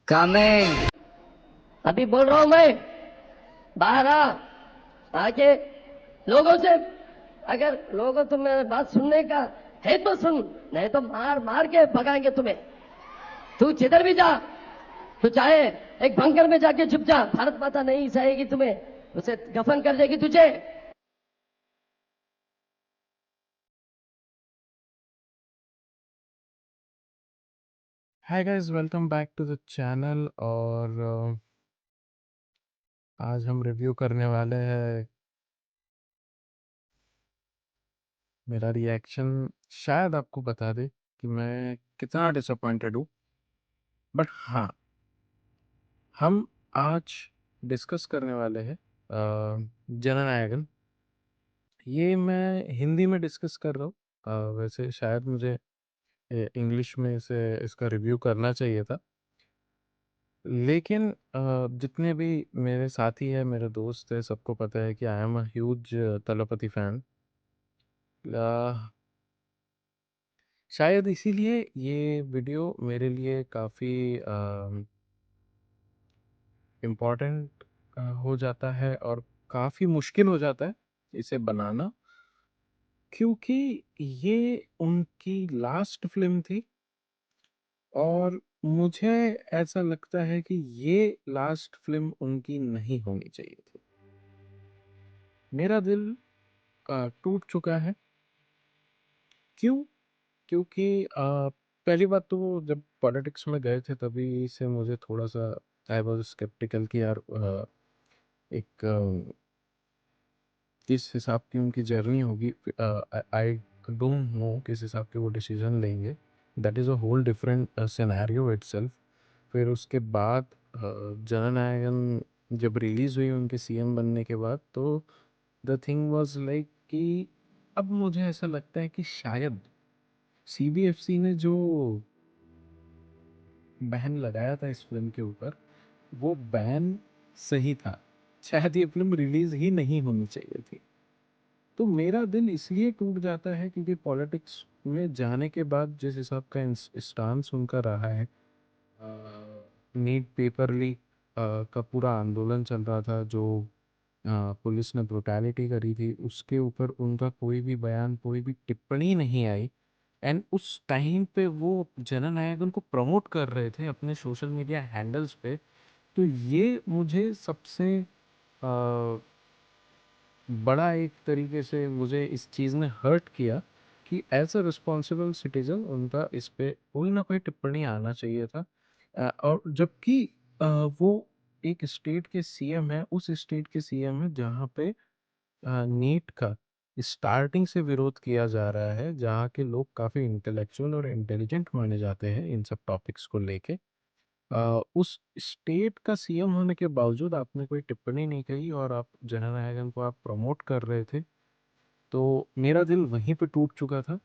Coming. अभी बोल रहा हूं मैं, बाहर आ। आके लोगों से, अगर लोगों तुम्हें बात सुनने का है तो सुन, नहीं तो मार मार के भगाएंगे तुम्हें। तू जिधर भी जा, तू चाहे एक बंकर में जाके छुप जा, भारत माता नहीं सहेगी तुम्हें, उसे दफन कर देगी तुझे। Hi guys, welcome back to the channel. और आज हम रिव्यू करने वाले हैं। मेरा रिएक्शन शायद आपको बता दे कि मैं कितना डिसअपॉइंटेड हूँ। बट हाँ, हम आज डिस्कस करने वाले हैं जननायकन। ये मैं हिंदी में डिस्कस कर रहा हूँ। वैसे शायद मुझे इंग्लिश में इसे इसका रिव्यू करना चाहिए था, लेकिन जितने भी मेरे साथी हैं, मेरे दोस्त हैं, सबको पता है कि I am a huge Thalapathy fan. शायद इसीलिए ये वीडियो मेरे लिए काफ़ी इम्पोर्टेंट हो जाता है और काफ़ी मुश्किल हो जाता है इसे बनाना, क्योंकि ये उनकी लास्ट फिल्म थी और मुझे ऐसा लगता है कि ये लास्ट फिल्म उनकी नहीं होनी चाहिए थी। मेरा दिल टूट चुका है। क्यों? क्योंकि पहली बात तो वो जब पॉलिटिक्स में गए थे तभी से मुझे थोड़ा-सा आई वाज़ स्केप्टिकल कि यार एक किस हिसाब की उनकी जर्नी होगी। आई डोंट नो किस हिसाब के वो डिसीज़न लेंगे। That is a whole different scenario itself. फिर उसके बाद जननायकन जब रिलीज़ हुई उनके सीएम बनने के बाद, तो द थिंग वाज़ लाइक कि अब मुझे ऐसा लगता है कि शायद सीबीएफसी ने जो बैन लगाया था इस फ़िल्म के ऊपर, वो बैन सही था। शायद ये फ़िल्म रिलीज़ ही नहीं होनी चाहिए थी। तो मेरा दिल इसलिए टूट जाता है क्योंकि पॉलिटिक्स में जाने के बाद जिस हिसाब का स्टांस उनका रहा है, नीट पेपर लीक का पूरा आंदोलन चल रहा था, जो पुलिस ने ब्रुटैलिटी करी थी, उसके ऊपर उनका कोई भी बयान, कोई भी टिप्पणी नहीं आई। एंड उस टाइम पे वो जननायकन को प्रमोट कर रहे थे अपने सोशल मीडिया हैंडल्स पे। तो ये मुझे सबसे बड़ा एक तरीके से मुझे इस चीज़ ने हर्ट किया कि एज अ रिस्पॉन्सिबल सिटीजन उनका इस पे कोई ना कोई टिप्पणी आना चाहिए था। और जबकि वो एक स्टेट के सीएम है, उस स्टेट के सीएम है जहाँ पे नीट का स्टार्टिंग से विरोध किया जा रहा है, जहाँ के लोग काफ़ी इंटेलेक्चुअल और इंटेलिजेंट माने जाते हैं इन सब टॉपिक्स को लेके। उस स्टेट का सीएम होने के बावजूद आपने कोई टिप्पणी नहीं कही और आप जननायकन को आप प्रमोट कर रहे थे। तो मेरा दिल वहीं पे टूट चुका था।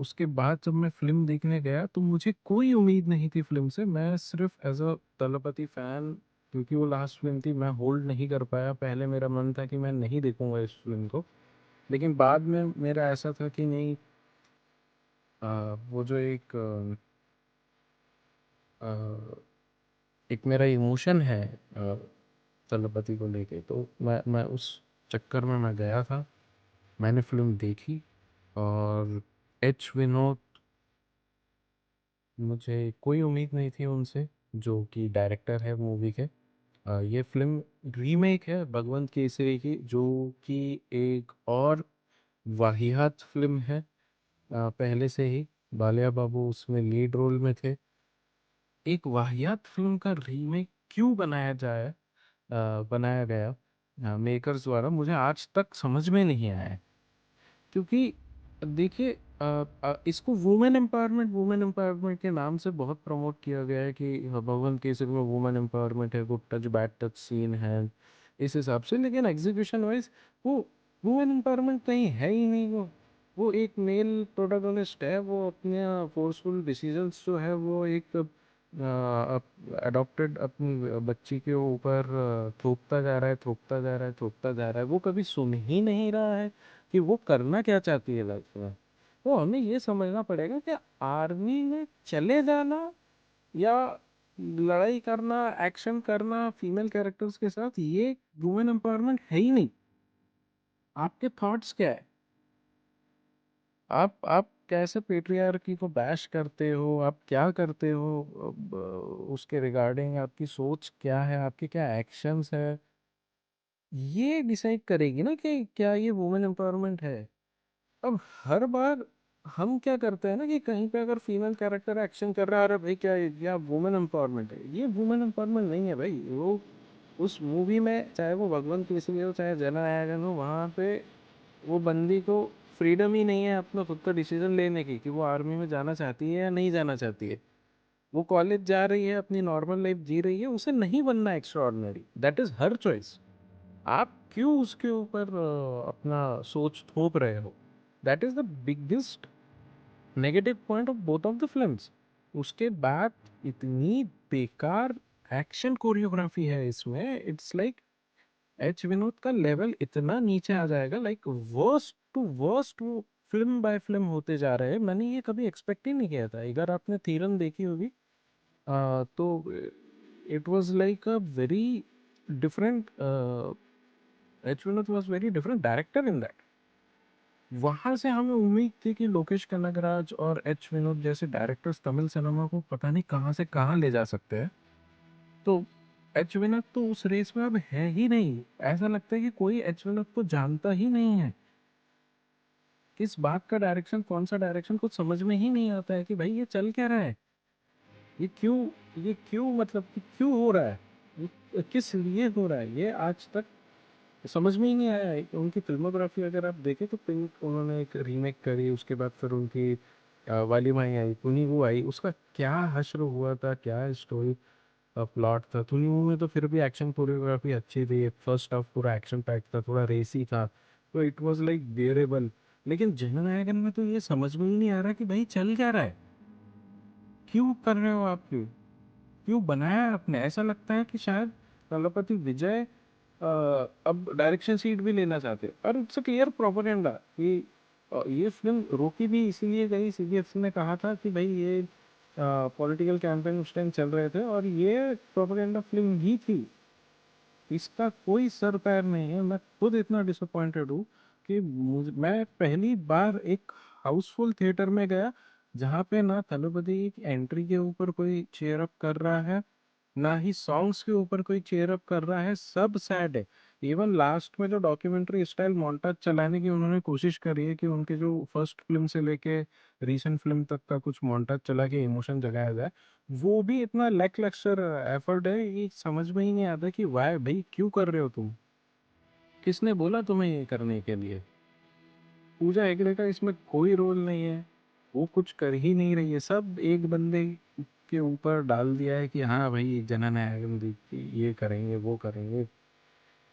उसके बाद जब मैं फ़िल्म देखने गया तो मुझे कोई उम्मीद नहीं थी फ़िल्म से। मैं सिर्फ़ एज़ अ तलपति फ़ैन, क्योंकि वो लास्ट फ़िल्म थी, मैं होल्ड नहीं कर पाया। पहले मेरा मन था कि मैं नहीं देखूँगा इस फ़िल्म को, लेकिन बाद में मेरा ऐसा था कि नहीं, वो जो अ, एक मेरा इमोशन है तलपति को लेके, तो मैं उस चक्कर में मैं गया था। मैंने फ़िल्म देखी और एच विनोद, मुझे कोई उम्मीद नहीं थी उनसे, जो कि डायरेक्टर है मूवी के। ये फ़िल्म रीमेक है भगवंत केसरी की, जो कि एक और वाहियात फ़िल्म है। पहले से ही बालिया बाबू उसमें लीड रोल में थे। एक वाहियात फ़िल्म का रीमेक क्यों बनाया गया मेकर्स द्वारा, मुझे आज तक समझ में नहीं आया है। क्योंकि देखिए, इसको वुमेन एम्पावरमेंट के नाम से बहुत प्रमोट किया गया है कि भगवंत केसरी में वुमेन एम्पावरमेंट है, good touch bad touch scene है इस हिसाब से, लेकिन एग्जीक्यूशन वाइज वो वुमेन एम्पावरमेंट नहीं है ही नहीं। वो एक मेल प्रोटोगनिस्ट है, वो अपने फोर्सफुल डिसीजंस जो है वो एक अडॉप्टेड अपनी बच्ची के ऊपर थोपता जा रहा है, थोपता जा रहा है, थोपता जा रहा है। वो कभी सुन ही नहीं रहा है कि वो करना क्या चाहती है लाइफ में। तो हमें ये समझना पड़ेगा कि आर्मी में चले जाना या लड़ाई करना, एक्शन करना फीमेल कैरेक्टर्स के साथ, ये वुमेन एम्पावरमेंट है ही नहीं। आपके थॉट्स क्या है? आप कैसे पेट्रियार्की को बैश करते हो? आप क्या करते हो? उसके रिगार्डिंग आपकी सोच क्या है? आपके क्या एक्शंस है? ये डिसाइड करेगी ना कि क्या ये वुमेन एम्पावरमेंट है। अब हर बार हम क्या करते हैं ना कि कहीं पे अगर फीमेल कैरेक्टर एक्शन कर रहा है, अरे भाई क्या या वुमेन एम्पावरमेंट है। ये वुमेन एम्पावरमेंट नहीं है भाई। वो उस मूवी में चाहे वो भगवंत केसरी हो चाहे जननायकन हो, वहाँ पे वो बंदी को फ्रीडम ही नहीं है अपना खुद का डिसीजन लेने की कि वो आर्मी में जाना चाहती है या नहीं जाना चाहती है। वो कॉलेज जा रही है, अपनी नॉर्मल लाइफ जी रही है, उसे नहीं बनना extra ordinary, that is her choice. आप क्यों उसके ऊपर अपना सोच थोप रहे हो? That is the biggest negative point of both of the films. उसके बाद इतनी बेकार एक्शन कोरियोग्राफी है इसमें, इट्स लाइक एच विनोद का लेवल इतना नीचे आ जाएगा, लाइक वर्स्ट टू वर्स्ट वो फिल्म बाय फिल्म होते जा रहे हैं। मैंने ये कभी एक्सपेक्ट ही नहीं किया था। अगर आपने थीरन देखी होगी तो it was like a very different, H Vinod was very different director in that. वहां से हमें उम्मीद थी कि लोकेश कनगराज और एच विनोद जैसे डायरेक्टर्स तमिल सिनेमा को पता नहीं कहाँ से कहाँ ले जा सकते हैं। तो एच विनोद तो उस रेस में अब है ही नहीं। ऐसा लगता है कि कोई एच विनोद को जानता ही नहीं है। किस बात का डायरेक्शन, कौन सा डायरेक्शन, कुछ समझ में ही नहीं आता है कि भाई ये चल क्या रहा है। ये क्यों, ये क्यों, मतलब कि क्यों हो रहा है, ये किस लिए हो रहा है, ये आज तक समझ में ही नहीं आया है। उनकी फिल्मोग्राफी अगर आप देखें तो पिंक उन्होंने एक रीमेक करी, उसके बाद फिर उनकी वाली माही आई, तुनी वो आई, उसका क्या हश्र हुआ था, क्या स्टोरी प्लॉट था। तुनी वो में तो फिर भी एक्शन कोरियोग्राफी अच्छी थी, फर्स्ट हाफ पूरा एक्शन पैक था, थोड़ा रेसी था, तो इट वाज लाइक बियरेबल। लेकिन जननायकन में तो ये समझ में ही नहीं आ रहा कि भाई चल क्या रहा है, क्यों कर रहे हो आप, क्यों क्यों बनाया है आपने। ऐसा लगता है कि शायद तलपति विजय अब डायरेक्शन सीट भी लेना चाहते हैं। और इट्स अ क्लियर प्रोपेगेंडा कि ये फिल्म रोकी भी इसीलिए गई, सीबीएफसी ने कहा था कि भाई ये पॉलिटिकल कैंपेन उस टाइम चल रहे थे और ये प्रोपेगेंडा फिल्म ही थी। इसका कोई सर पैर नहीं है। मैं खुद इतना डिसअपॉइंटेड हूँ कि मैं पहली बार एक हाउसफुल थिएटर में गया जहाँ पे ना तलपति की एंट्री के ऊपर कोई चेयर अप कर रहा है, ना ही सॉन्ग्स के ऊपर कोई चेयर अप कर रहा है, सब सैड है। इवन लास्ट में जो डॉक्यूमेंट्री स्टाइल मोन्टाज चलाने की उन्होंने कोशिश करी है कि उनके जो फर्स्ट फिल्म से लेके रीसेंट फिल्म तक का कुछ मोन्टाज चला के इमोशन जगाया जाए, वो भी इतना लैकलस्टर एफर्ट है, ये समझ में ही नहीं आता कि वाई भाई क्यों कर रहे हो तुम, किसने बोला तुम्हें ये करने के लिए। पूजा हेगड़े का इसमें कोई रोल नहीं है, वो कुछ कर ही नहीं रही है। सब एक बंदे के ऊपर डाल दिया है कि हाँ भाई जननायकन ये करेंगे वो करेंगे,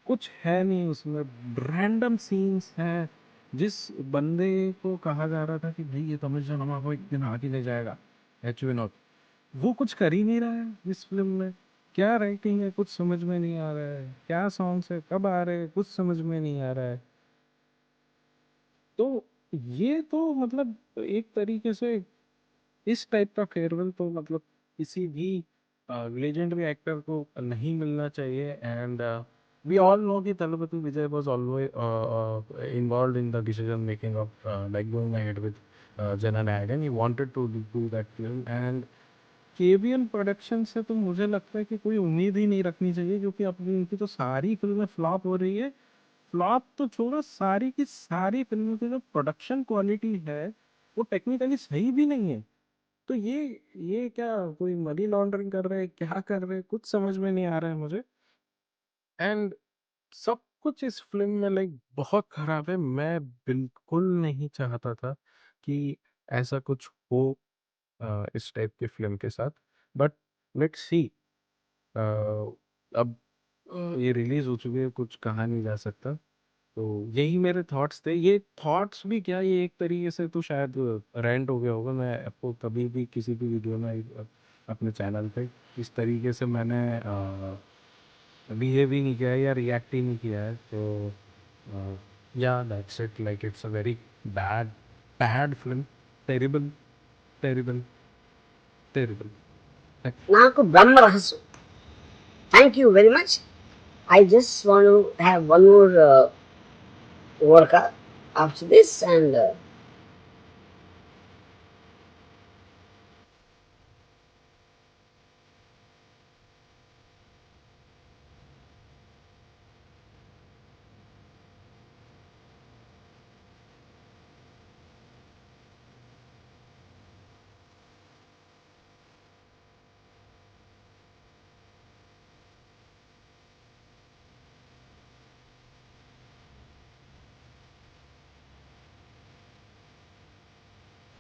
कुछ है नहीं उसमें। रैंडम सीन्स हैं। जिस बंदे को कहा जा रहा था कि भाई ये तमिल सिनेमा को एक दिन आगे ले जाएगा, एच विनोद, वो कुछ कर ही नहीं रहा है इस फिल्म में। क्या राइटिंग है कुछ समझ में नहीं आ रहा है, क्या सॉन्ग्स है कब आ रहे हैं कुछ समझ में नहीं आ रहा है। तो ये तो मतलब एक तरीके से इस टाइप का फेयरवेल तो मतलब किसी भी लेजेंडरी एक्टर को नहीं मिलना चाहिए। एंड वी ऑल नो कि Thalapathy Vijay was always involved in the decision making of like going ahead with Jananayagan. He wanted to do that film and KVN production से तो मुझे लगता है कि कोई उम्मीद ही नहीं रखनी चाहिए, क्योंकि अपनी इनकी तो सारी फिल्में फ्लॉप हो रही है। फ्लॉप तो छोड़ो, सारी की सारी फिल्मों की जो प्रोडक्शन क्वालिटी है वो टेक्निकली सही भी नहीं है। तो ये क्या कोई मनी लॉन्ड्रिंग कर रहे हैं, क्या कर रहे हैं, कुछ समझ में नहीं आ रहा है मुझे। एंड सब कुछ इस फिल्म में लाइक बहुत खराब है। मैं बिल्कुल नहीं चाहता था कि ऐसा कुछ हो इस टाइप की फिल्म के साथ। बट लेट्स सी, अब ये रिलीज हो चुकी है, कुछ कहा नहीं जा सकता। तो यही मेरे थॉट्स थे। ये थॉट्स भी क्या, ये एक तरीके से तो शायद रेंट हो गया होगा। मैं आपको कभी भी किसी भी वीडियो में अपने चैनल पे इस तरीके से मैंने बिहेव ही नहीं किया है या रिएक्ट ही नहीं किया है। तो या that's it, like it's a very bad bad film, terrible terrible terrible. నాకు బ్రహ్మ రహస్యం. Thank you very much. I just want to have one more vodka after this, and